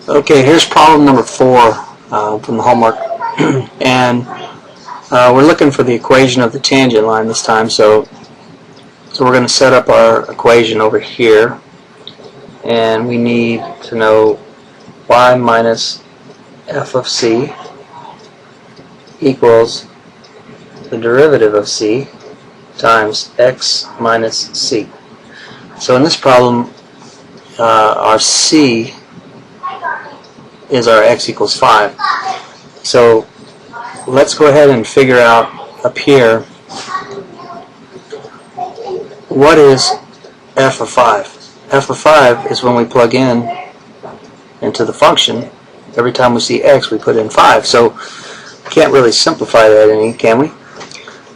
Okay, here's problem number 4 from the homework. And we're looking for the equation of the tangent line this time, so we're going to set up our equation over here, and we need to know y minus f of c equals the derivative of c times x minus c. So in this problem, our c is our x equals 5. So let's go ahead and figure out up here what is f of 5. F of 5 is when we plug in into the function. Every time we see x, we put in 5. So we can't really simplify that any, can we?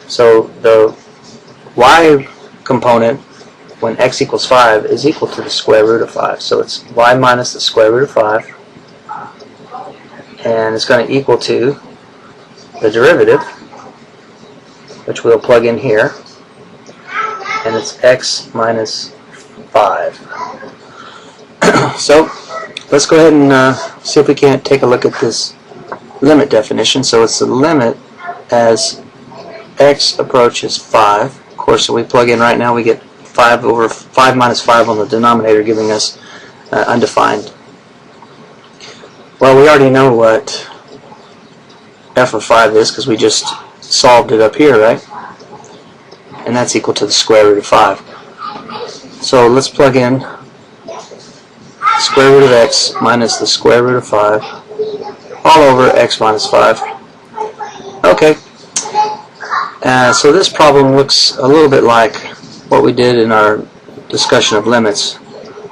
So the y component when x equals 5 is equal to the square root of 5. So it's y minus the square root of 5, and it's going to equal to the derivative, which we'll plug in here, and it's x minus 5. So let's go ahead and see if we can't take a look at this limit definition. So it's the limit as x approaches 5. Of course, so we plug in right now, we get 5 over 5 minus 5 on the denominator, giving us undefined. Well, we already know what f of 5 is because we just solved it up here, right? And that's equal to the square root of 5. So let's plug in square root of x minus the square root of 5 all over x minus 5. Okay. So this problem looks a little bit like what we did in our discussion of limits.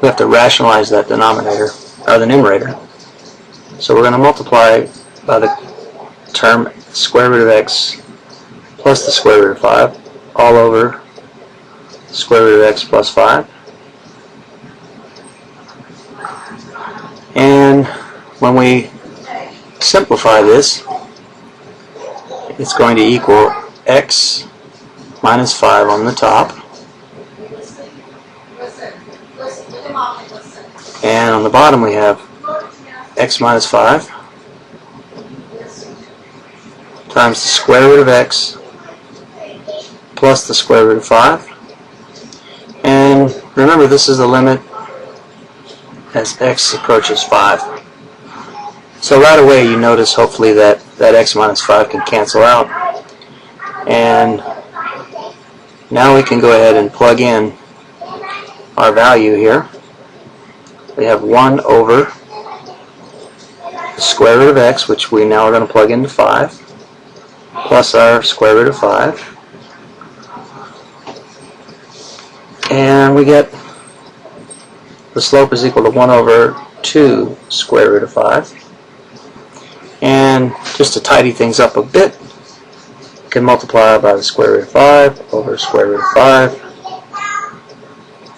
We have to rationalize that denominator, or the numerator. So we're going to multiply by the term square root of x plus the square root of 5 all over square root of x plus 5. And when we simplify this, it's going to equal x minus 5 on the top, and on the bottom we have x minus 5 times the square root of x plus the square root of 5. And remember, this is the limit as x approaches 5. So right away you notice, hopefully, that x minus 5 can cancel out. And now we can go ahead and plug in our value here. We have 1 over the square root of x, which we now are going to plug into 5, plus our square root of 5. And we get the slope is equal to 1 over 2 square root of 5. And just to tidy things up a bit, we can multiply by the square root of 5 over square root of 5.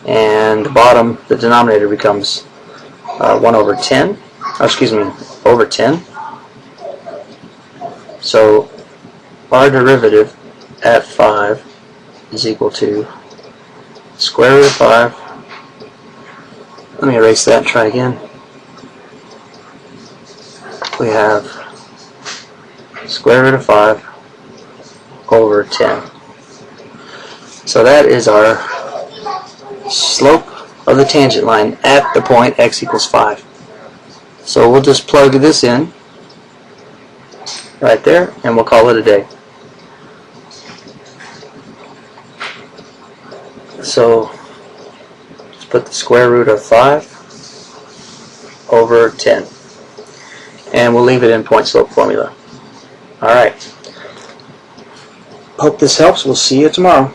And the bottom, the denominator, becomes 1 over 10. Oh, excuse me, over 10. So our derivative at 5 is equal to square root of 5. Let me erase that and try again. We have square root of 5 over 10. So that is our slope of the tangent line at the point x equals 5. So we'll just plug this in right there, and we'll call it a day. So let's put the square root of 5 over 10. And we'll leave it in point slope formula. Alright. Hope this helps. We'll see you tomorrow.